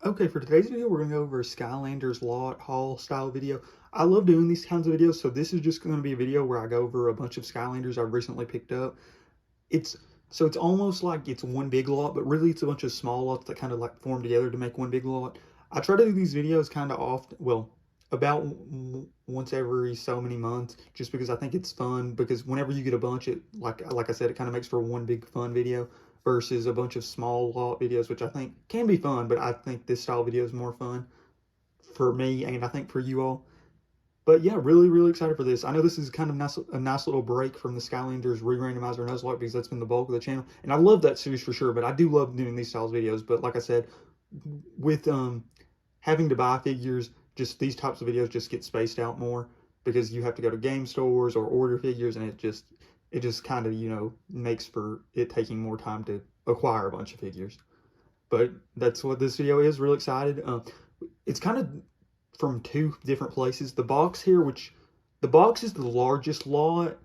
Okay, for today's video, we're going to go over a Skylanders lot haul style video. I love doing these kinds of videos, so this is just going to be a video where I go over a bunch of Skylanders I've recently picked up. It's it's almost like it's one big lot, but really it's a bunch of small lots that kind of like form together to make one big lot. I try to do these videos kind of often, well, about once every so many months, just because I think it's fun. Because whenever you get a bunch, it like I said, it kind of makes for one big fun video versus a bunch of small lot videos, which I think can be fun, but I think this style video is more fun for me and I think for you all. But yeah, really excited for this. I know this is kind of a nice little break from the Skylanders re-randomizer Nuzlocke because that's been the bulk of the channel. And I love that series for sure, but I do love doing these styles videos. But like I said, with having to buy figures, just these types of videos just get spaced out more because you have to go to game stores or order figures, and it just kind of, makes for it taking more time to acquire a bunch of figures. But that's what this video is. Really excited. It's kind of from two different places. The box here, which the box is the largest lot,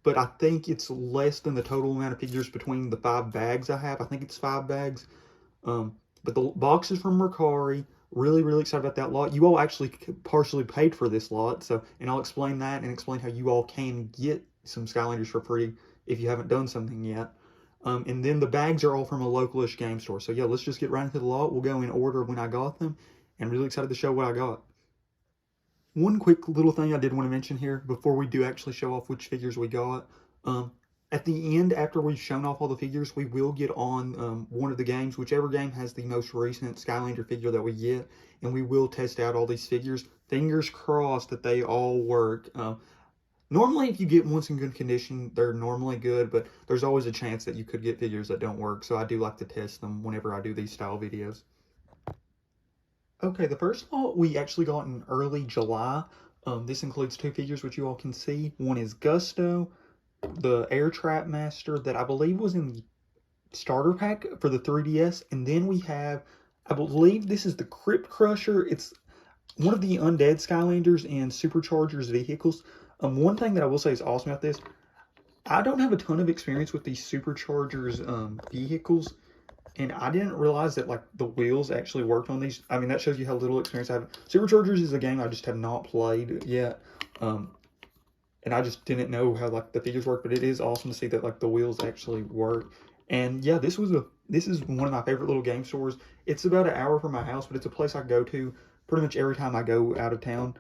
but I think it's less than the total amount of figures between the 5 bags I have. I think it's 5 bags. But the box is from Mercari. Really excited about that lot. You all actually partially paid for this lot, so, and I'll explain that and explain how you all can get some Skylanders for free if you haven't done something yet. And then the bags are all from a localish game store. So yeah, let's just get right into the lot. We'll go in order when I got them, and really excited to show what I got. One quick little thing I did want to mention here before we do actually show off which figures we got. At the end, after we've shown off all the figures, we will get on one of the games, whichever game has the most recent Skylander figure that we get, and we will test out all these figures. Fingers crossed that they all work. Normally, if you get ones in good condition, they're normally good, but there's always a chance that you could get figures that don't work, so I do like to test them whenever I do these style videos. Okay, the first lot we actually got in early July. This includes 2 figures, which you all can see. One is Gusto, the Air Trap Master that I believe was in the starter pack for the 3DS, and then we have, I believe this is the Crypt Crusher. It's one of the undead Skylanders and Superchargers vehicles. One thing that I will say is awesome about this, I don't have a ton of experience with these Superchargers vehicles, and I didn't realize that like the wheels actually worked on these. I mean, that shows you how little experience I have. Superchargers is a game I just have not played yet, and I just didn't know how like the figures work. But it is awesome to see that like the wheels actually work. And yeah, this is one of my favorite little game stores. It's about an hour from my house, but it's a place I go to pretty much every time I go out of town.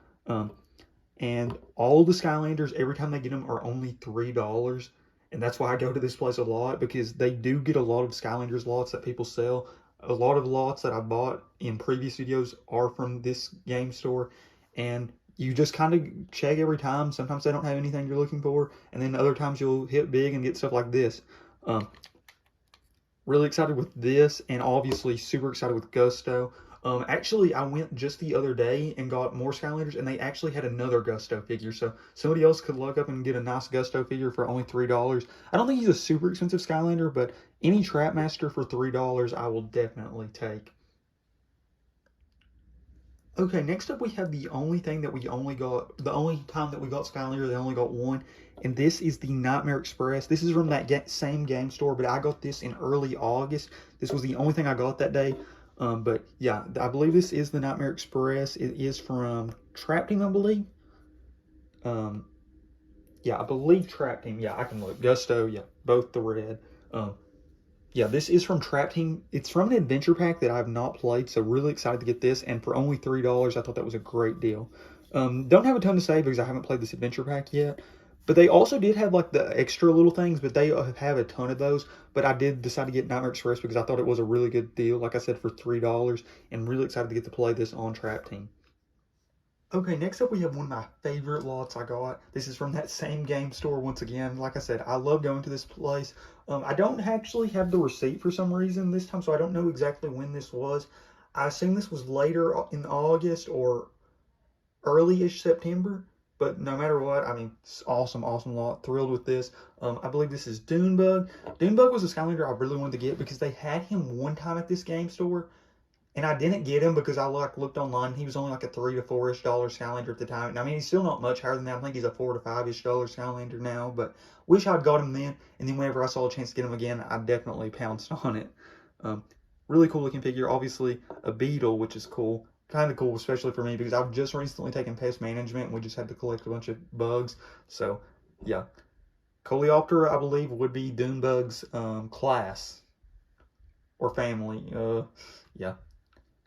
And all the Skylanders, every time they get them, are only $3. And that's why I go to this place a lot, because they do get a lot of Skylanders lots that people sell. A lot of lots that I bought in previous videos are from this game store. And you just kind of check every time. Sometimes they don't have anything you're looking for. And then other times you'll hit big and get stuff like this. Really excited with this, and obviously super excited with Gusto. Actually, I went just the other day and got more Skylanders, and they actually had another Gusto figure, so somebody else could look up and get a nice Gusto figure for only $3. I don't think he's a super expensive Skylander, but any Trap Master for $3 I will definitely take. Okay, next up we have the only thing that we only got, the only time that we got Skylander, they only got one, and this is the Nightmare Express. This is from that same game store, but I got this in early August. This was the only thing I got that day. But yeah, I believe this is the Nightmare Express. It is from Trap Team, I believe. Yeah, I believe Trap Team. Yeah, I can look. Gusto, yeah, both the red. Yeah, this is from Trap Team. It's from an adventure pack that I have not played, so really excited to get this. And for only $3, I thought that was a great deal. Don't have a ton to say because I haven't played this adventure pack yet. But they also did have like the extra little things, but they have a ton of those. But I did decide to get Nightmare Express because I thought it was a really good deal, like I said, for $3. And really excited to get to play this on Trap Team. Okay, next up we have one of my favorite lots I got. This is from that same game store once again. Like I said, I love going to this place. I don't actually have the receipt for some reason this time, so I don't know exactly when this was. I assume this was later in August or early-ish September. But no matter what, I mean, it's awesome lot. Thrilled with this. I believe this is Dunebug. Dunebug was a Skylander I really wanted to get because they had him one time at this game store. And I didn't get him because I looked online. He was only like a $3 to $4-ish Skylander at the time. And I mean, he's still not much higher than that. I think he's a $4 to $5-ish Skylander now. But wish I'd got him then. And then whenever I saw a chance to get him again, I definitely pounced on it. Really cool looking figure. Obviously a beetle, which is cool. Kind of cool, especially for me, because I've just recently taken pest management and we just had to collect a bunch of bugs. So, yeah. Coleoptera, I believe, would be Doomebug's class or family. Yeah.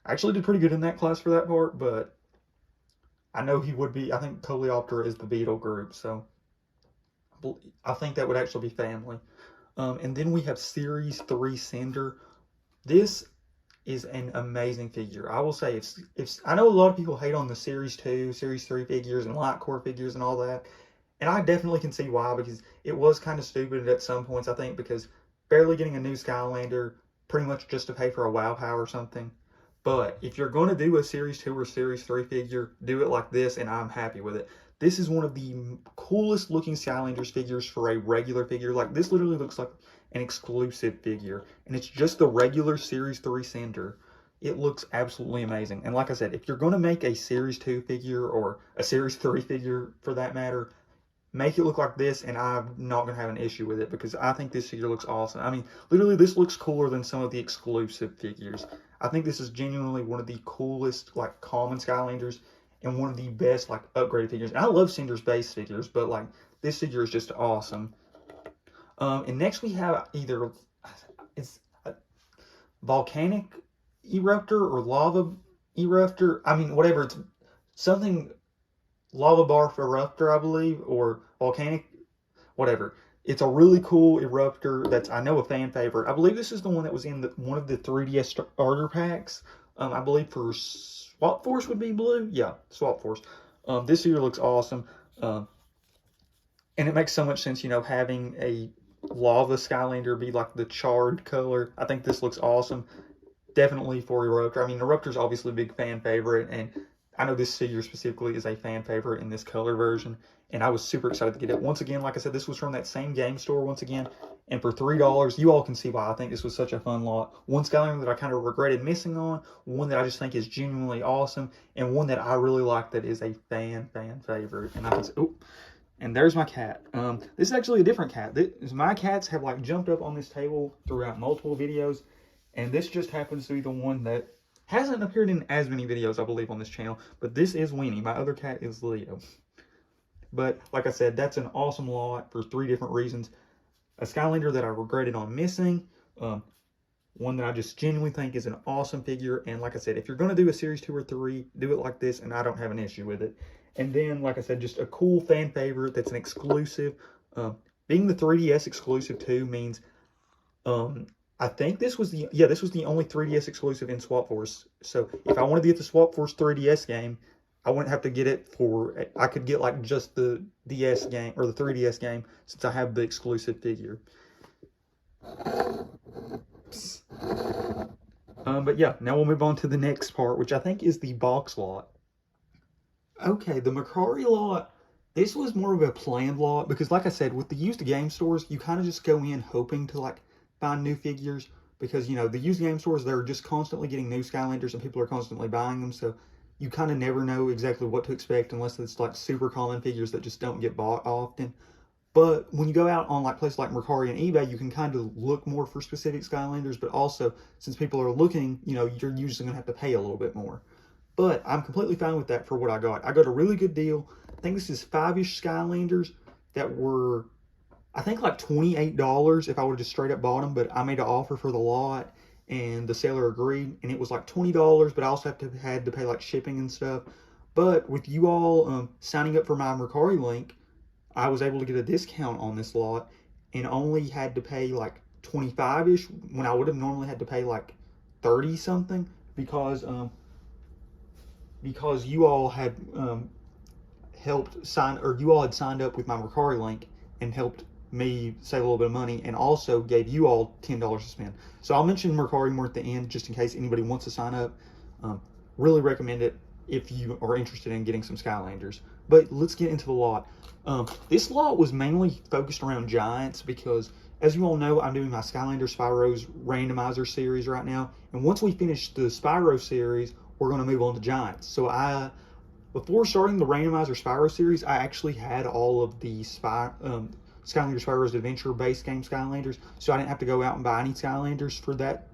I actually did pretty good in that class for that part, but I know he would be. I think Coleoptera is the beetle group, so I think that would actually be family. And then we have Series 3 Cinder. This is an amazing figure. I will say, if I know a lot of people hate on the Series 2, Series 3 figures and Light Core figures and all that, and I definitely can see why, because it was kind of stupid at some points, I think, because barely getting a new Skylander pretty much just to pay for a WoW Power or something. But if you're going to do a Series 2 or Series 3 figure, do it like this, and I'm happy with it. This is one of the coolest looking Skylanders figures for a regular figure. Like, this literally looks like an exclusive figure, and it's just the regular Series 3 Cinder. It looks absolutely amazing. And like I said, if you're going to make a Series 2 figure, or a Series 3 figure for that matter, make it look like this, and I'm not going to have an issue with it, because I think this figure looks awesome. I mean, literally, this looks cooler than some of the exclusive figures. I think this is genuinely one of the coolest, like, common Skylanders, and one of the best, like, upgraded figures. And I love Cinder's base figures, but, like, this figure is just awesome. And next we have either, it's a volcanic eruptor or lava eruptor. I mean, whatever, it's something, lava barf eruptor, I believe, or volcanic, whatever. It's a really cool eruptor that's, I know, a fan favorite. I believe this is the one that was in one of the 3DS starter packs. I believe for Swap Force would be blue. Yeah, Swap Force. This figure looks awesome. And it makes so much sense, you know, having a lava Skylander be like the charred color. I think this looks awesome. Definitely for Eruptor. I mean, Eruptor's obviously a big fan favorite, and I know this figure specifically is a fan favorite in this color version, and I was super excited to get it. Once again, like I said, this was from that same game store once again, and for $3, you all can see why I think this was such a fun lot. One Skylander that I kind of regretted missing on, one that I just think is genuinely awesome, and one that I really like that is a fan favorite. And I can say, oh, and there's my cat. This is actually a different cat. My cats have, like, jumped up on this table throughout multiple videos, and this just happens to be the one that hasn't appeared in as many videos, I believe, on this channel. But this is Weenie. My other cat is Leo. But like I said, that's an awesome lot for 3 different reasons. A Skylander that I regretted on missing. One that I just genuinely think is an awesome figure. And like I said, if you're going to do a Series 2 or 3, do it like this, and I don't have an issue with it. And then, like I said, just a cool fan favorite that's an exclusive. Being the 3DS exclusive too means, I think this was the only 3DS exclusive in Swap Force. So if I wanted to get the Swap Force 3DS game, I wouldn't have to get it for, I could get like just the DS game or the 3DS game, since I have the exclusive figure. But yeah, now we'll move on to the next part, which I think is the box lot. Okay, the Mercari lot, this was more of a planned lot, because like I said, with the used game stores, you kind of just go in hoping to, like, find new figures, because, you know, the used game stores, they're just constantly getting new Skylanders and people are constantly buying them, so you kind of never know exactly what to expect unless it's like super common figures that just don't get bought often. But when you go out on like places like Mercari and eBay, you can kind of look more for specific Skylanders, but also, since people are looking, you know, you're usually going to have to pay a little bit more. But I'm completely fine with that for what I got. I got a really good deal. I think this is 5-ish Skylanders that were, I think, like $28 if I would have just straight up bought them, but I made an offer for the lot, and the seller agreed, and it was like $20, but I also had to pay like shipping and stuff. But with you all signing up for my Mercari link, I was able to get a discount on this lot, and only had to pay like 25-ish when I would have normally had to pay like 30 something, because you all had helped sign, or you all had signed up with my Mercari link and helped me save a little bit of money, and also gave you all $10 to spend. So I'll mention Mercari more at the end, just in case anybody wants to sign up. Really recommend it if you are interested in getting some Skylanders. But let's get into the lot. This lot was mainly focused around Giants, because as you all know, I'm doing my Skylander Spyro's randomizer series right now, and once we finish the Spyro series, we're going to move on to Giants. So before starting the randomizer Spyro series, I actually had all of the Skylander Spyro's Adventure base game Skylanders, so I didn't have to go out and buy any Skylanders for that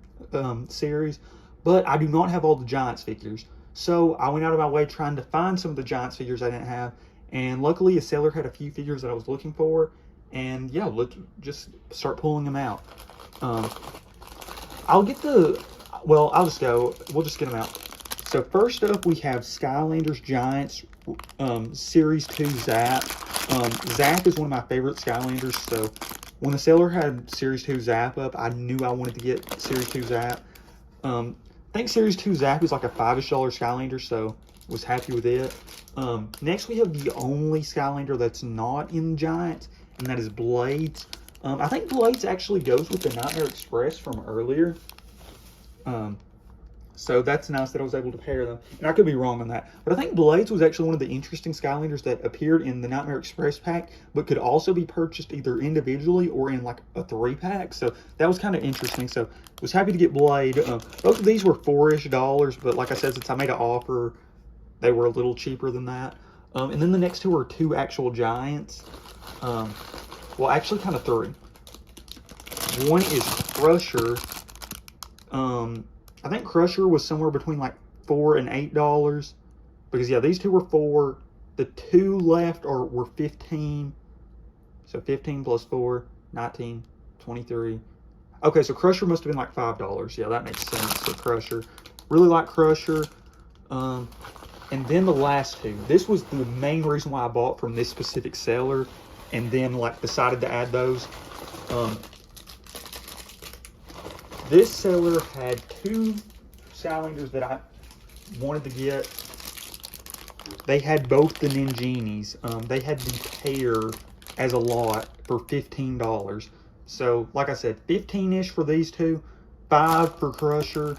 series, but I do not have all the Giants figures. So I went out of my way trying to find some of the Giants figures I didn't have, and luckily a seller had a few figures that I was looking for, and yeah, let's just start pulling them out. I'll get the, well, I'll just go, we'll just get them out. So first up, we have Skylanders Giants Series 2 Zap. Zap is one of my favorite Skylanders, so when the seller had Series 2 Zap up, I knew I wanted to get Series 2 Zap. I think Series 2 Zap is like a $5-ish Skylander, so was happy with it. Next, we have the only Skylander that's not in Giants, and that is Blades. I think Blades actually goes with the Nightmare Express from earlier. So that's nice that I was able to pair them. And I could be wrong on that. But I think Blades was actually one of the interesting Skylanders that appeared in the Nightmare Express pack, but could also be purchased either individually or in like a 3-pack. So that was kind of interesting. So was happy to get Blade. Both of these were $4-ish, but like I said, since I made an offer, they were a little cheaper than that. And then the next two are 2 actual Giants. Well, actually kind of 3. One is Crusher. I think Crusher was somewhere between like $4 and $8, because yeah, these two were 4. The 2 left were 15. So 15 plus 4, 19, 23. Okay, so Crusher must have been like $5. Yeah, that makes sense. So Crusher, really like Crusher. And then the last two. This was the main reason why I bought from this specific seller, and then like decided to add those. This seller had 2 Skylanders that I wanted to get. They had both the Ninjinis. They had the pair as a lot for $15. So, like I said, 15-ish for these two, 5 for Crusher,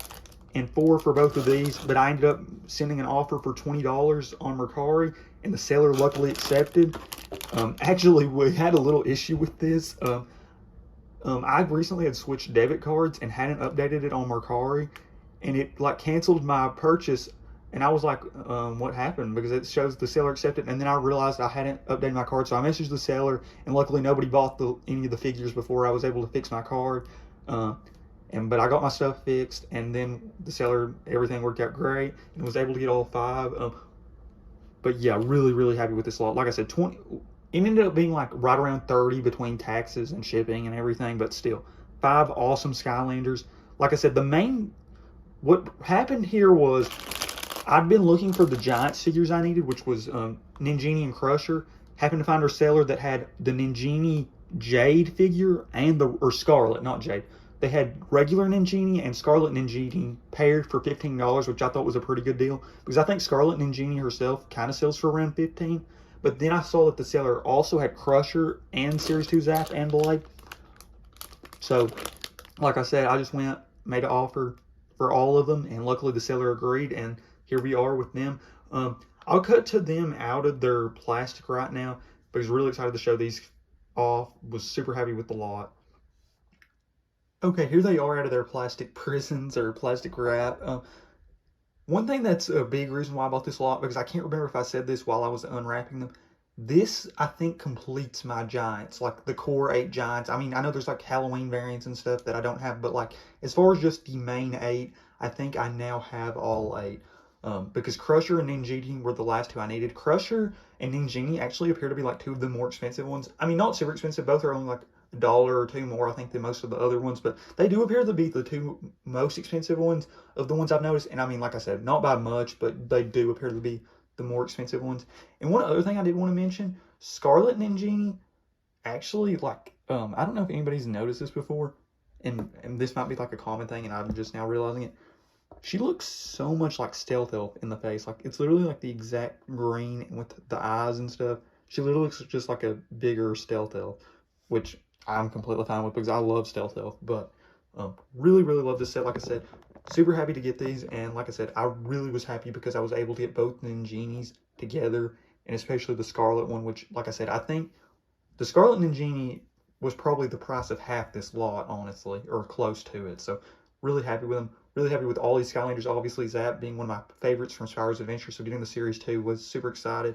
and 4 for both of these. But I ended up sending an offer for $20 on Mercari, and the seller luckily accepted. Actually, we had a little issue with this. I recently had switched debit cards and hadn't updated it on Mercari, and it like canceled my purchase, and I was like, what happened? Because it shows the seller accepted, and then I realized I hadn't updated my card, so I messaged the seller, and luckily nobody bought any of the figures before I was able to fix my card. But I got my stuff fixed, and then the seller, everything worked out great, and was able to get all 5. But yeah, really happy with this lot. Like I said, 20. It ended up being like right around 30 between taxes and shipping and everything, but still, 5 awesome Skylanders. Like I said, what happened here was I'd been looking for the Giants figures I needed, which was Ninjini and Crusher. Happened to find a seller that had the Ninjini Jade figure and or Scarlet, not Jade. They had regular Ninjini and Scarlet Ninjini paired for $15, which I thought was a pretty good deal, because I think Scarlet Ninjini herself kind of sells for around $15. But then I saw that the seller also had Crusher and Series 2 Zap and Blade. So, like I said, I just made an offer for all of them, and luckily the seller agreed, and here we are with them. I'll cut to them out of their plastic right now, because really excited to show these off. Was super happy with the lot. Okay, here they are out of their plastic prisons or plastic wrap. One thing that's a big reason why I bought this lot, because I can't remember if I said this while I was unwrapping them. This, I think, completes my Giants, like the core 8 Giants. I mean, I know there's like Halloween variants and stuff that I don't have, but like as far as just the main 8, I think I now have all 8. Because Crusher and Ninjini were the last 2 I needed. Crusher and Ninjini actually appear to be like 2 of the more expensive ones. I mean, not super expensive. Both are only like $1 or 2 more, I think, than most of the other ones, but they do appear to be the 2 most expensive ones of the ones I've noticed. And I mean, like I said, not by much, but they do appear to be the more expensive ones. And one other thing I did want to mention, Scarlet Ninjini, actually, like, I don't know if anybody's noticed this before, and this might be like a common thing, and I'm just now realizing it. She looks so much like Stealth Elf in the face. Like, it's literally like the exact green with the eyes and stuff. She literally looks just like a bigger Stealth Elf, which I'm completely fine with because I love Stealth Elf. But really love this set. Like I said, super happy to get these. And like I said, I really was happy because I was able to get both Ninjinis together, and especially the Scarlet one, which, like I said, I think the Scarlet Ninjini was probably the price of half this lot, honestly, or close to it. So really happy with them. Really happy with all these Skylanders. Obviously, Zap being one of my favorites from Spyro's Adventure, so getting the Series 2 was super excited.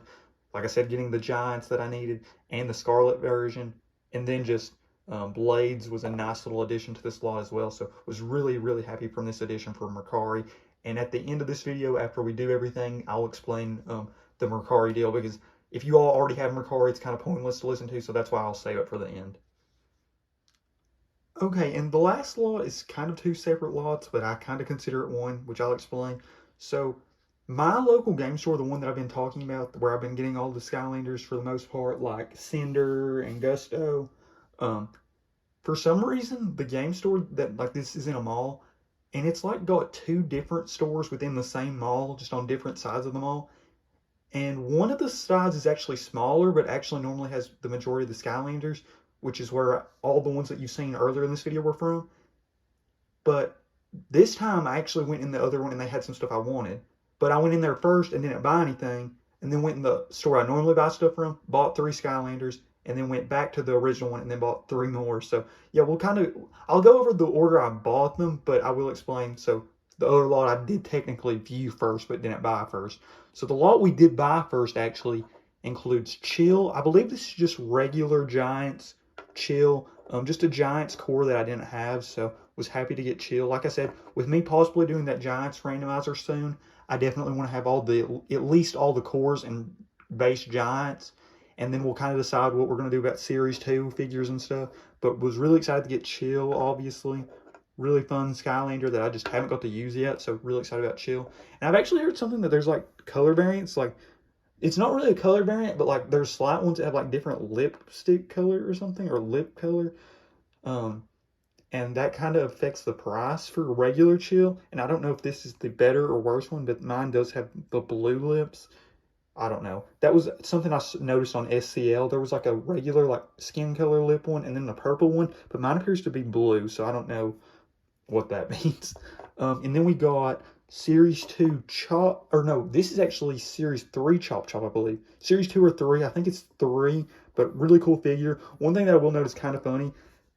Like I said, getting the Giants that I needed and the Scarlet version, and then just Blades was a nice little addition to this lot as well. So was really, really happy from this addition for Mercari. And at the end of this video, after we do everything, I'll explain the Mercari deal, because if you all already have Mercari, it's kind of pointless to listen to, so that's why I'll save it for the end. Okay, and the last lot is kind of two separate lots, but I kind of consider it one, which I'll explain. So my local game store, the one that I've been talking about, where I've been getting all the Skylanders for the most part, like Cinder and Gusto, for some reason, the game store that, like, this is in a mall, and it's like got two different stores within the same mall, just on different sides of the mall. And one of the sides is actually smaller, but actually normally has the majority of the Skylanders, which is where all the ones that you've seen earlier in this video were from. But this time I actually went in the other one and they had some stuff I wanted. But I went in there first and didn't buy anything, and then went in the store I normally buy stuff from, bought 3 Skylanders, and then went back to the original one and then bought 3 more. So yeah, I'll go over the order I bought them, but I will explain. So the other lot I did technically view first, but didn't buy first. So the lot we did buy first actually includes Chill. I believe this is just regular Giants Chill, just a Giants core that I didn't have, so was happy to get Chill. Like I said, with me possibly doing that Giants randomizer soon, I definitely want to have at least all the cores and base Giants, and then we'll kind of decide what we're going to do about Series 2 figures and stuff. But was really excited to get Chill, obviously. Really fun Skylander that I just haven't got to use yet, so really excited about Chill. And I've actually heard something that there's like color variants, like it's not really a color variant, but like there's slight ones that have like different lipstick color or something, or lip color. And that kind of affects the price for regular Chill. And I don't know if this is the better or worse one, but mine does have the blue lips. I don't know. That was something I noticed on SCL. There was like a regular like skin color lip one and then the purple one, but mine appears to be blue, so I don't know what that means. And then we got Series 2 Chop, or no, this is actually Series 3 Chop Chop, I believe. Series 2 or 3, I think it's 3, but really cool figure. One thing that I will note is kind of funny.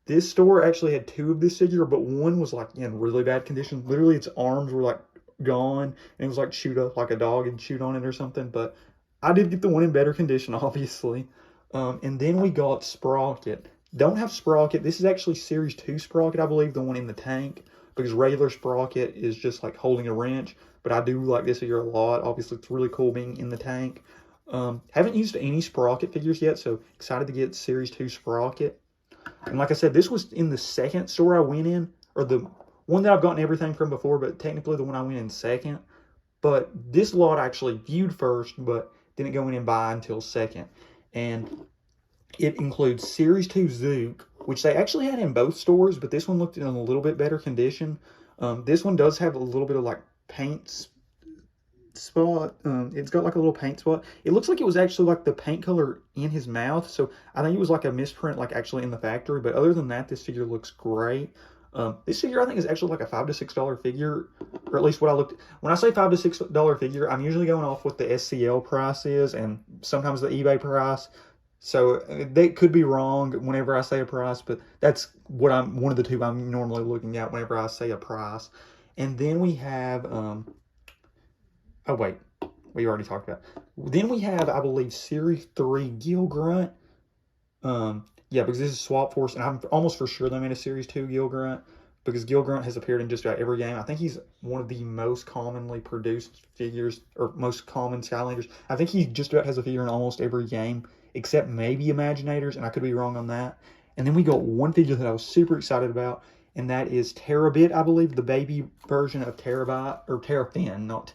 This store actually had 2 of this figure, but one was like in really bad condition. Literally, its arms were like gone, and it was like chewed up like a dog had chewed on it or something. But I did get the one in better condition, obviously. And then we got Sprocket. Don't have Sprocket. This is actually Series 2 Sprocket, I believe, the one in the tank, because regular Sprocket is just like holding a wrench. But I do like this figure a lot. Obviously, it's really cool being in the tank. Haven't used any Sprocket figures yet, so excited to get Series 2 Sprocket. And like I said, this was in the second store I went in, or the one that I've gotten everything from before, but technically the one I went in second. But this lot I actually viewed first, but didn't go in and buy until second. And it includes Series 2 Zook, which they actually had in both stores, but this one looked in a little bit better condition. This one does have a little bit of like paint spot. It's got like a little paint spot. It looks like it was actually like the paint color in his mouth, so I think it was like a misprint, like actually in the factory. But other than that, this figure looks great. This figure I think is actually like a $5 to $6 figure, or at least what I looked. When I say $5 to $6 figure, I'm usually going off what the SCL price is, and sometimes the eBay price. So they could be wrong whenever I say a price, but that's what one of the two I'm normally looking at whenever I say a price. And then we have oh wait, we already talked about. Then we have, I believe, Series 3 Gil Grunt. Yeah, because this is Swap Force, and I'm almost for sure they made a Series 2 Gil Grunt, because Gil Grunt has appeared in just about every game. I think he's one of the most commonly produced figures, or most common Skylanders. I think he just about has a figure in almost every game, except maybe Imaginators, and I could be wrong on that. And then we got one figure that I was super excited about, and that is Terrabite, I believe, the baby version of Terrabite, or Terrafin, not.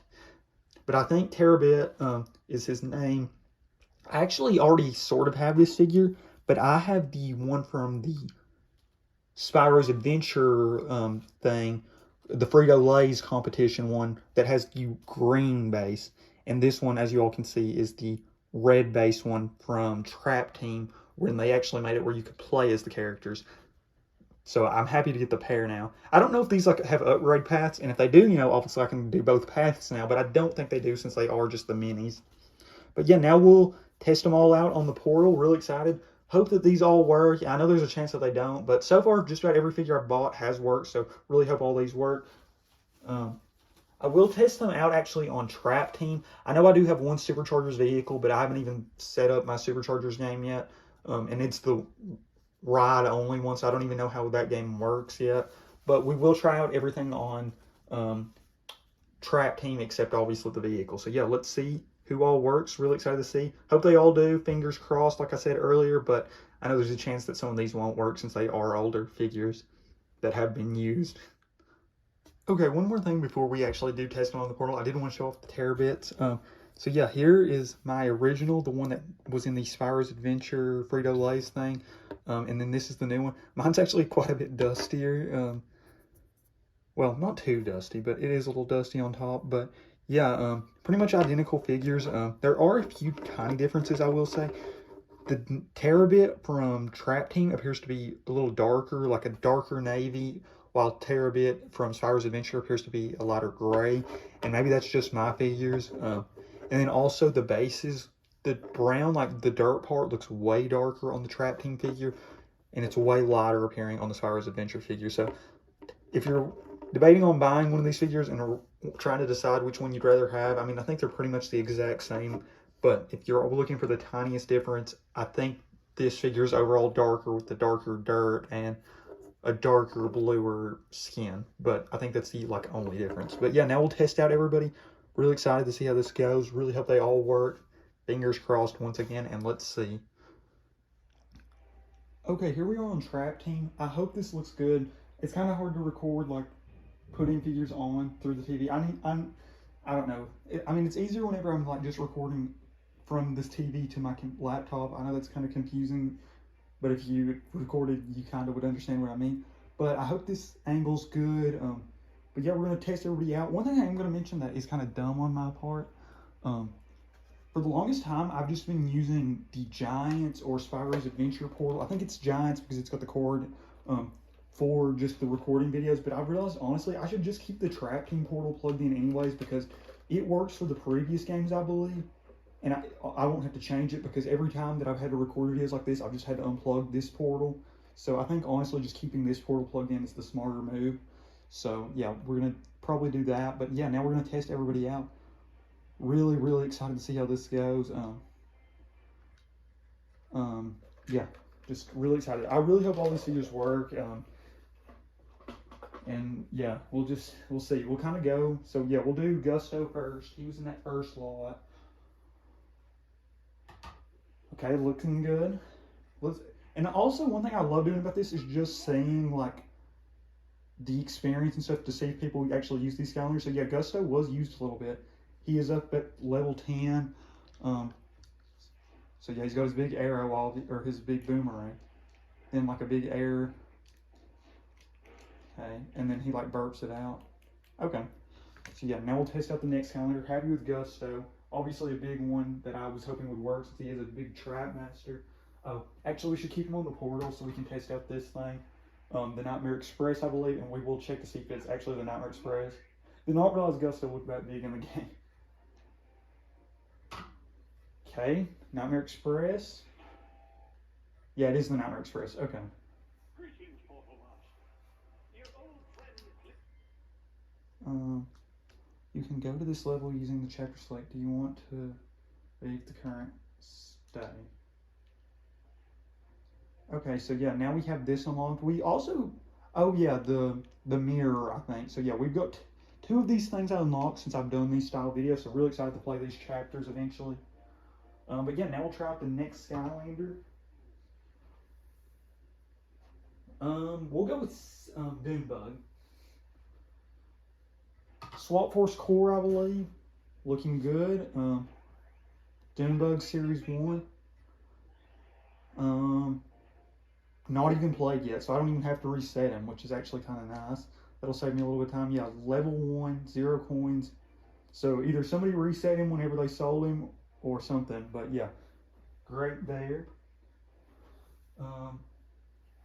But I think Terrabite is his name. I actually already sort of have this figure, but I have the one from the Spyro's Adventure thing, the Frito-Lay's competition one that has the green base. And this one, as you all can see, is the red base one from Trap Team, when they actually made it where you could play as the characters. So I'm happy to get the pair now. I don't know if these like have upgrade paths, and if they do, you know, obviously I can do both paths now, but I don't think they do since they are just the minis. But yeah, now we'll test them all out on the portal. Really excited. Hope that these all work. I know there's a chance that they don't, but so far just about every figure I've bought has worked, so really hope all these work. I will test them out actually on Trap Team. I know I do have one Superchargers vehicle, but I haven't even set up my Superchargers game yet. And it's the ride only one, so I don't even know how that game works yet. But we will try out everything on Trap Team except obviously the vehicle. So yeah, let's see who all works. Really excited to see. Hope they all do. Fingers crossed, like I said earlier, but I know there's a chance that some of these won't work since they are older figures that have been used. Okay, one more thing before we actually do test on the portal. I did want to show off the Terrabits. So yeah, here is my original, the one that was in the Spyro's Adventure Frito-Lay's thing. And then this is the new one. Mine's actually quite a bit dustier. Well, not too dusty, but it is a little dusty on top. But yeah, pretty much identical figures. There are a few tiny differences, I will say. The Terrabit from Trap Team appears to be a little darker, like a darker navy, while Terrabit from Spyro's Adventure appears to be a lighter gray. And maybe that's just my figures. And then also the bases, the brown, like the dirt part, looks way darker on the Trap Team figure, and it's way lighter appearing on the Spyro's Adventure figure. So if you're debating on buying one of these figures and are trying to decide which one you'd rather have, I mean, I think they're pretty much the exact same. But if you're looking for the tiniest difference, I think this figure is overall darker with the darker dirt and a darker, bluer skin. But I think that's the only difference. But yeah, now we'll test out everybody. Really excited to see how this goes. Really hope they all work. Fingers crossed once again, and let's see. Okay, here we are on Trap Team. I hope this looks good. It's kind of hard to record, putting figures on through the TV. I don't know. I mean, it's easier whenever I'm just recording from this TV to my laptop. I know that's kind of confusing, but if you recorded, you kind of would understand what I mean. But I hope this angle's good. But yeah, we're going to test everybody out. One thing I am going to mention that is kind of dumb on my part. For the longest time, I've just been using the Giants or Spyro's Adventure portal. I think it's Giants because it's got the cord for just the recording videos. But I've realized, honestly, I should just keep the Trap Team portal plugged in anyways because it works for the previous games, I believe. And I won't have to change it because every time that I've had to record videos like this, I've just had to unplug this portal. So I think, honestly, just keeping this portal plugged in is the smarter move. So yeah, we're going to probably do that. But yeah, now we're going to test everybody out. Really, really excited to see how this goes. Yeah, just really excited. I really hope all these figures work. And yeah, we'll see. We'll kind of go. So yeah, we'll do Gusto first. He was in that first lot. Okay, looking good. And also, one thing I love doing about this is just seeing the experience and stuff to see if people actually use these Skylanders. So yeah, Gusto was used a little bit. He is up at level 10. So yeah, he's got his big arrow, or his big boomerang. Then a big air. Okay, and then he burps it out. Okay. So yeah, now we'll test out the next Skylander. Happy with Gusto. Obviously a big one that I was hoping would work since he is a big trap master. Oh, actually we should keep him on the portal so we can test out this thing. The Nightmare Express, I believe, and we will check to see if it's actually the Nightmare Express. Did not realize Gusto looked that big in the game. Okay, Nightmare Express. Yeah, it is the Nightmare Express. Okay. You can go to this level using the chapter select. Do you want to leave the current stay? Okay, so yeah, now we have this unlocked. We also, oh yeah, the mirror, I think. So yeah, we've got two of these things unlocked since I've done these style videos. So really excited to play these chapters eventually. But yeah, now we'll try out the next Skylander. We'll go with Doombug. Swap Force Core, I believe. Looking good. Doombug Series 1. Not even played yet, so I don't even have to reset him, which is actually kind of nice. That'll save me a little bit of time. Yeah, level 1, 0 coins. So either somebody reset him whenever they sold him or something, but yeah, great there.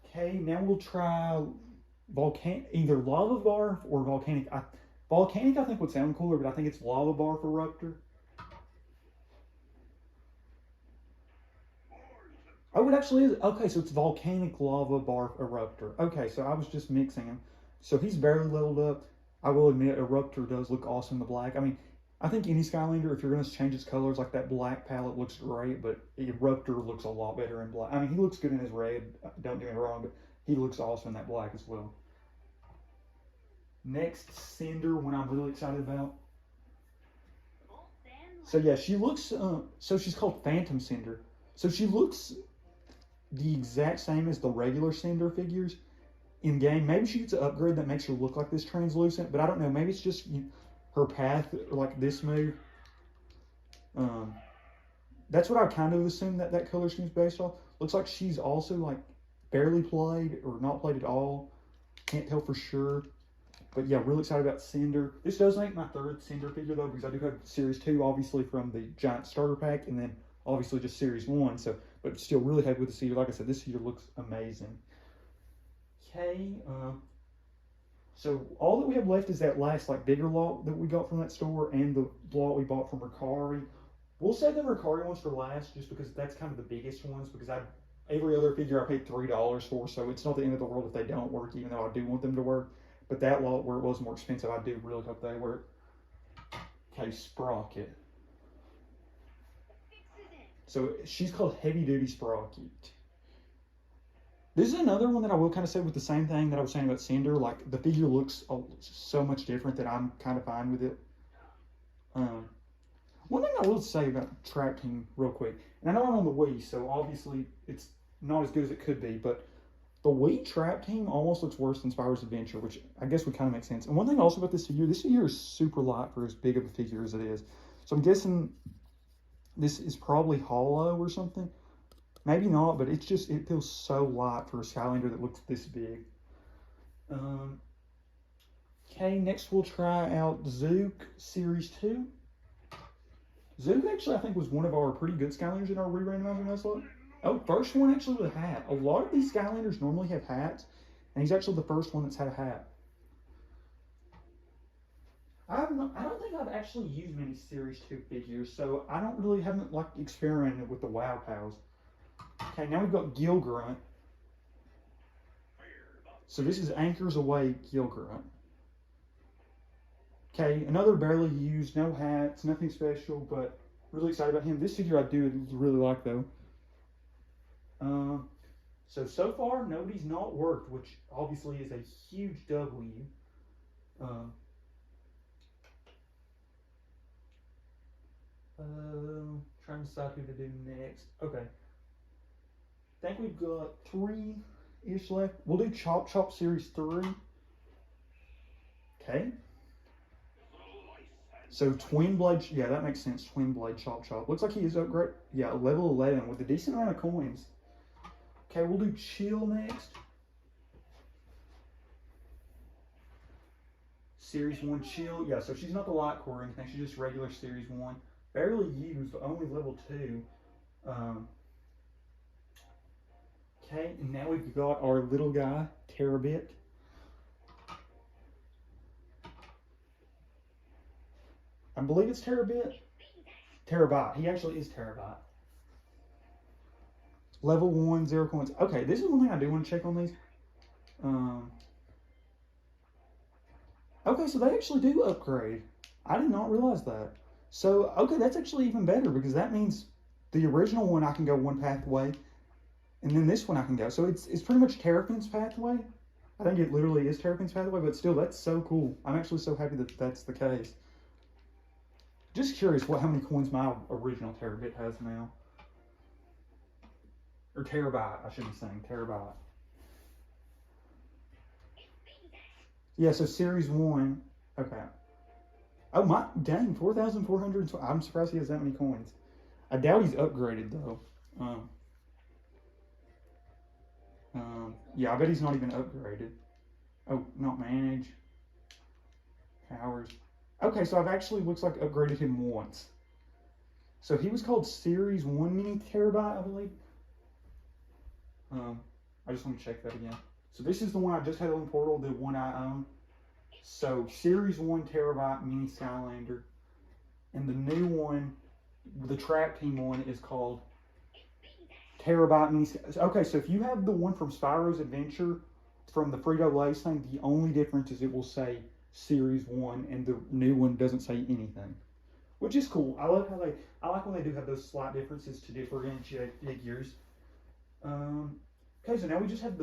Okay, now we'll try either Lava Bar or Volcanic. Volcanic I think would sound cooler, but I think it's Lava Bar for Ruptor. Oh, it actually is. Okay, so it's Volcanic Lava Bar Eruptor. Okay, so I was just mixing him. So he's barely leveled up. I will admit, Eruptor does look awesome in the black. I mean, I think any Skylander, if you're going to change its colors, like that black palette looks great, but Eruptor looks a lot better in black. I mean, he looks good in his red, don't get me wrong, but he looks awesome in that black as well. Next, Cinder, one I'm really excited about. So yeah, she looks, so she's called Phantom Cinder. So she looks the exact same as the regular Cinder figures in game. Maybe she gets an upgrade that makes her look like this translucent, but I don't know. Maybe it's just her path, like this move. That's what I kind of assume that color scheme's based off. Looks like she's also like barely played or not played at all. Can't tell for sure. But yeah, really excited about Cinder. This does make my third Cinder figure though, because I do have Series 2 obviously from the Giant Starter Pack, and then obviously just Series 1. So, but still really happy with the figure. Like I said, this figure looks amazing. Okay, so all that we have left is that last like bigger lot that we got from that store and the lot we bought from Mercari. We'll save the Mercari ones for last, just because that's kind of the biggest ones, because every other figure I paid $3 for, so it's not the end of the world if they don't work, even though I do want them to work. But that lot where it was more expensive, I do really hope they work. Okay, Sprocket. So she's called Heavy Duty Sprocket. This is another one that I will kind of say with the same thing that I was saying about Cinder. Like, the figure looks so much different that I'm kind of fine with it. One thing I will say about Trap Team real quick, and I know I'm on the Wii, so obviously it's not as good as it could be, but the Wii Trap Team almost looks worse than Spyro's Adventure, which I guess would kind of make sense. And one thing also about this figure is super light for as big of a figure as it is. So I'm guessing this is probably hollow or something. Maybe not, but it feels so light for a Skylander that looks this big. Okay, next we'll try out Zook Series 2. Zook actually, I think, was one of our pretty good Skylanders in our re-randomizer nuzlocke. Oh, first one actually with a hat. A lot of these Skylanders normally have hats, and he's actually the first one that's had a hat. I don't think I've actually used many Series 2 figures, so I haven't like experimented with the Wow Pals. Okay, now we've got Gill Grunt. So this is Anchors Away Gill Grunt. Okay, another barely used, no hats, nothing special, but really excited about him. This figure I do really like though. So far nobody's not worked, which obviously is a huge W. Trying to decide who to do next. Okay. I think we've got 3-ish left. We'll do Chop Chop Series 3. Okay. So Twin Blade, yeah, that makes sense. Twin Blade Chop Chop. Looks like he is upgrade. Yeah, level 11 with a decent amount of coins. Okay, we'll do Chill next. Series 1 Chill. Yeah, so she's not the light core or anything. She's just regular Series 1. Barely used, only level 2. Okay, and now we've got our little guy, Terrabite. I believe it's Terrabite. Terrabite. He actually is Terrabite. Level 1, 0 coins. Okay, this is one thing I do want to check on these. Okay, so they actually do upgrade. I did not realize that. So, okay, that's actually even better, because that means the original one I can go one pathway, and then this one I can go. So it's pretty much Terrapin's pathway. I think it literally is Terrapin's pathway, but still, that's so cool. I'm actually so happy that that's the case. Just curious how many coins my original Terrabite has now. Or Terrabite, I should be saying, Terrabite. Yeah, so Series 1, okay. Oh my, dang, 4,400. I'm surprised he has that many coins. I doubt he's upgraded though. Yeah, I bet he's not even upgraded. Oh, not manage. Powers. Okay, so I've actually, looks like, upgraded him once. So he was called Series 1 Mini Terrabite, I believe. I just want to check that again. So this is the one I just had on Portal, the one I own. So Series 1 Terrabite Mini Skylander. And the new one, the Trap Team one, is called Terrabite Mini. Okay, so if you have the one from Spyro's Adventure, from the Frito-Lay's thing, the only difference is it will say Series 1 and the new one doesn't say anything. which is cool. I love how I like when they do have those slight differences to differentiate figures. Okay, so now we just have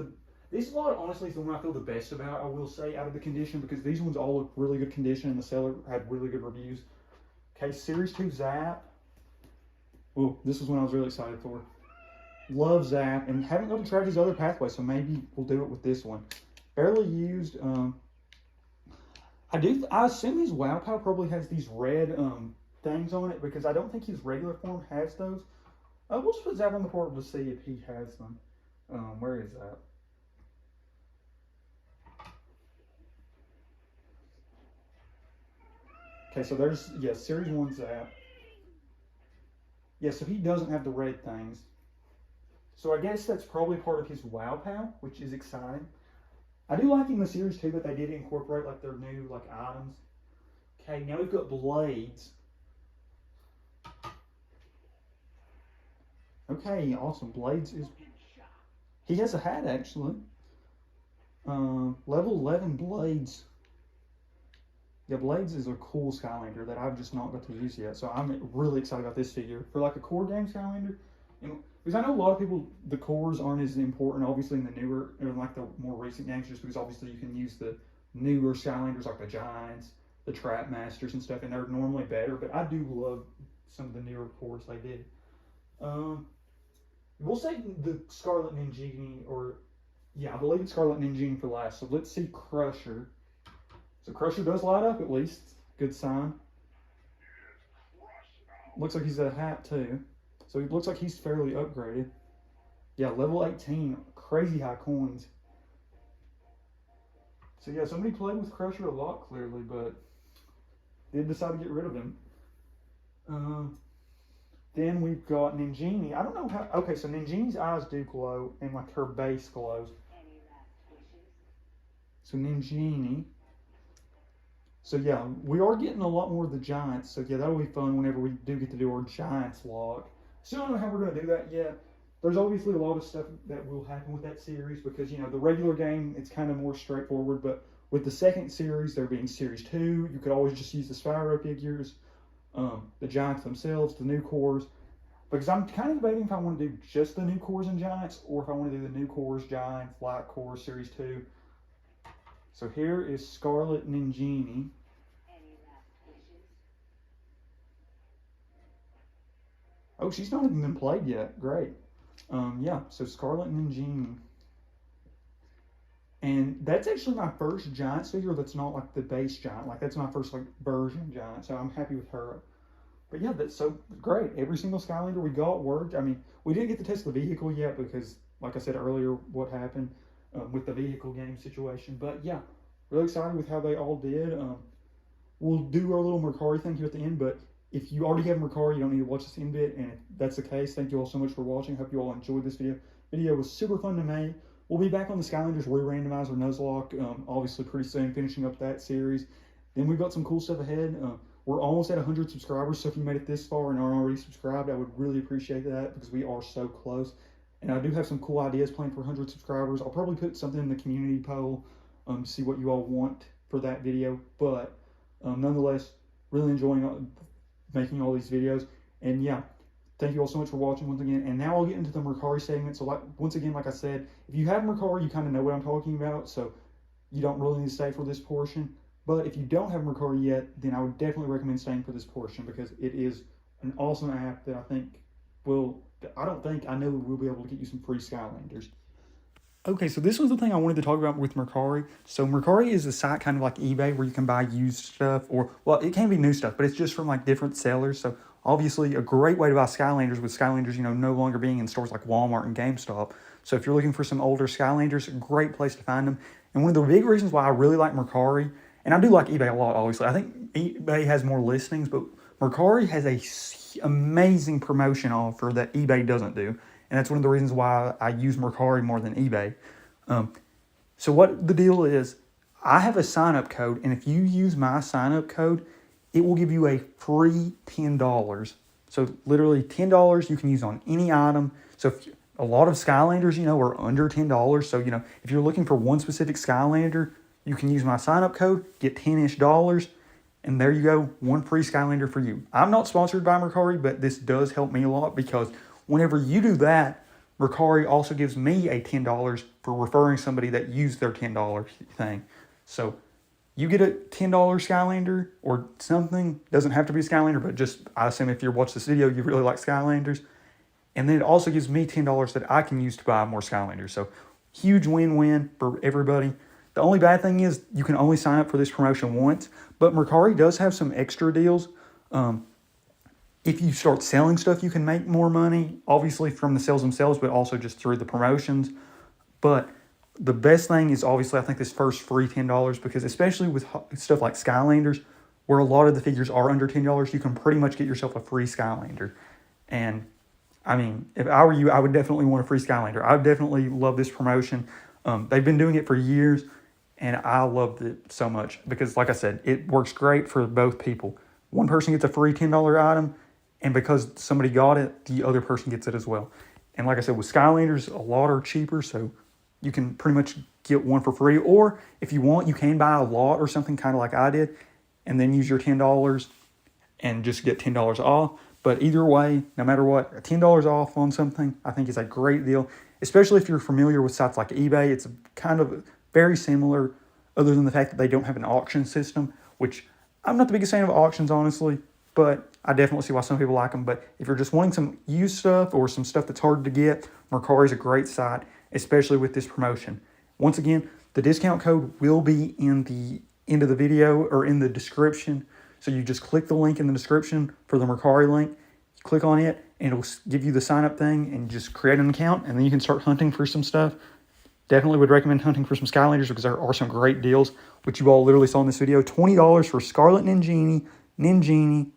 this lot honestly is the one I feel the best about, I will say, out of the condition, because these ones all look really good condition and the seller had really good reviews. Okay, Series 2 Zap. Oh, this is one I was really excited for. Love Zap, and haven't got to try his other pathway, so maybe we'll do it with this one. Barely used. I assume his Wow Pow probably has these red things on it, because I don't think his regular form has those. We'll just put Zap on the portal to see if he has them. Where is that? Okay, so there's, yeah, Series 1 Zap. Yeah, so he doesn't have the red things. So I guess that's probably part of his Wow Pow, which is exciting. I do like in the Series 2 that they did incorporate like their new like items. Okay, now we've got Blades. Okay, awesome. Blades is... He has a hat, actually. Level 11 Blades. Yeah, Blades is a cool Skylander that I've just not got to use yet. So I'm really excited about this figure. For like a core game Skylander, because I know a lot of people, the cores aren't as important, obviously, in the newer, or like the more recent games, just because obviously you can use the newer Skylanders like the Giants, the Trap Masters and stuff, and they're normally better, but I do love some of the newer cores they did. We'll say the Scarlet Ninjini, or, yeah, I believe it's Scarlet Ninjini for last, so let's see Crusher. So Crusher does light up at least, good sign. Looks like he's a hat too. So he looks like he's fairly upgraded. Yeah, level 18, crazy high coins. So yeah, somebody played with Crusher a lot clearly, but did decide to get rid of him. Then we've got Ninjini. I don't know how, okay, so Ninjini's eyes do glow and like her base glows. So Ninjini. So yeah, we are getting a lot more of the Giants. So yeah, that'll be fun whenever we do get to do our Giants log. Still don't know how we're going to do that yet. There's obviously a lot of stuff that will happen with that series because, you know, the regular game, it's kind of more straightforward. But with the second series, there being Series 2, you could always just use the Spyro figures, the Giants themselves, the new cores. Because I'm kind of debating if I want to do just the new cores and Giants or if I want to do the new cores, Giants, Light Cores, Series 2. So here is Scarlet Ninjini. Oh, she's not even been played yet. Great. Yeah, so Scarlet Ninjini. And that's actually my first Giants figure that's not like the base Giant. Like, that's my first like version Giant, so I'm happy with her. But yeah, that's so great. Every single Skylander we got worked. I mean, we didn't get to test the vehicle yet because, like I said earlier, what happened with the vehicle game situation. But yeah, really excited with how they all did. We'll do our little Mercari thing here at the end, but if you already have Mercari, you don't need to watch this end bit, and if that's the case, thank you all so much for watching. Hope you all enjoyed this video. Video was super fun to make. We'll be back on the Skylanders Re-Randomizer Nuzlocke, obviously pretty soon, finishing up that series. Then we've got some cool stuff ahead. We're almost at 100 subscribers, so if you made it this far and aren't already subscribed, I would really appreciate that because we are so close. And I do have some cool ideas planned for 100 subscribers. I'll probably put something in the community poll to see what you all want for that video. But nonetheless, really enjoying making all these videos. And yeah, thank you all so much for watching once again. And now I'll get into the Mercari segment. So once again, like I said, if you have Mercari, you kind of know what I'm talking about. So you don't really need to stay for this portion. But if you don't have Mercari yet, then I would definitely recommend staying for this portion because it is an awesome app that I think I know we'll be able to get you some free Skylanders. Okay, so this was the thing I wanted to talk about with Mercari. So Mercari is a site kind of like eBay where you can buy used stuff or, well, it can be new stuff, but it's just from like different sellers. So obviously a great way to buy Skylanders with Skylanders, you know, no longer being in stores like Walmart and GameStop. So if you're looking for some older Skylanders, a great place to find them. And one of the big reasons why I really like Mercari, and I do like eBay a lot, obviously. I think eBay has more listings, but Mercari has a amazing promotion offer that eBay doesn't do. And that's one of the reasons why I use Mercari more than eBay. So what the deal is, I have a sign-up code, and if you use my sign-up code, it will give you a free $10. So literally $10 you can use on any item. So if a lot of Skylanders, you know, are under $10. So, you know, if you're looking for one specific Skylander, you can use my sign-up code, get $10-ish, And there you go, one free Skylander for you. I'm not sponsored by Mercari, but this does help me a lot because whenever you do that, Mercari also gives me a $10 for referring somebody that used their $10 thing. So you get a $10 Skylander or something. Doesn't have to be a Skylander, but just, I assume if you watch this video, you really like Skylanders. And then it also gives me $10 that I can use to buy more Skylanders. So huge win-win for everybody. The only bad thing is you can only sign up for this promotion once, but Mercari does have some extra deals. If you start selling stuff, you can make more money, obviously from the sales themselves, but also just through the promotions. But the best thing is obviously, I think, this first free $10, because especially with stuff like Skylanders, where a lot of the figures are under $10, you can pretty much get yourself a free Skylander. And I mean, if I were you, I would definitely want a free Skylander. I definitely love this promotion. They've been doing it for years, and I loved it so much because, like I said, it works great for both people. One person gets a free $10 item, and because somebody got it, the other person gets it as well. And like I said, with Skylanders, a lot are cheaper, so you can pretty much get one for free. Or if you want, you can buy a lot or something, kind of like I did, and then use your $10 and just get $10 off. But either way, no matter what, $10 off on something, I think is a great deal, especially if you're familiar with sites like eBay. It's kind of very similar, other than the fact that they don't have an auction system, which I'm not the biggest fan of auctions, honestly, but I definitely see why some people like them. But if you're just wanting some used stuff or some stuff that's hard to get, Mercari is a great site, especially with this promotion. Once again, the discount code will be in the end of the video or in the description. So you just click the link in the description for the Mercari link, you click on it, and it'll give you the sign up thing, and just create an account, and then you can start hunting for some stuff. Definitely would recommend hunting for some Skylanders because there are some great deals, which you all literally saw in this video. $20 for Scarlet Ningini,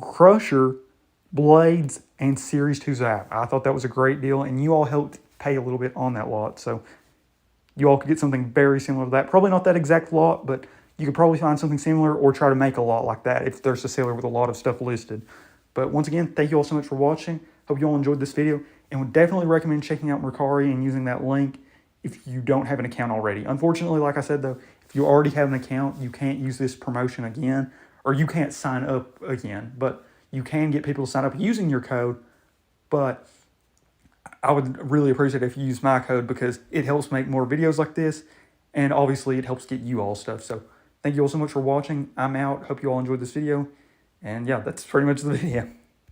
Crusher, Blades, and Series 2 Zap. I thought that was a great deal, and you all helped pay a little bit on that lot. So you all could get something very similar to that. Probably not that exact lot, but you could probably find something similar or try to make a lot like that if there's a seller with a lot of stuff listed. But once again, thank you all so much for watching. Hope you all enjoyed this video, and would definitely recommend checking out Mercari and using that link if you don't have an account already. Unfortunately, like I said, though, if you already have an account, you can't use this promotion again, or you can't sign up again. But you can get people to sign up using your code. But I would really appreciate it if you use my code, because it helps make more videos like this, and obviously it helps get you all stuff. So thank you all so much for watching. I'm out. Hope you all enjoyed this video. And yeah, that's pretty much the video.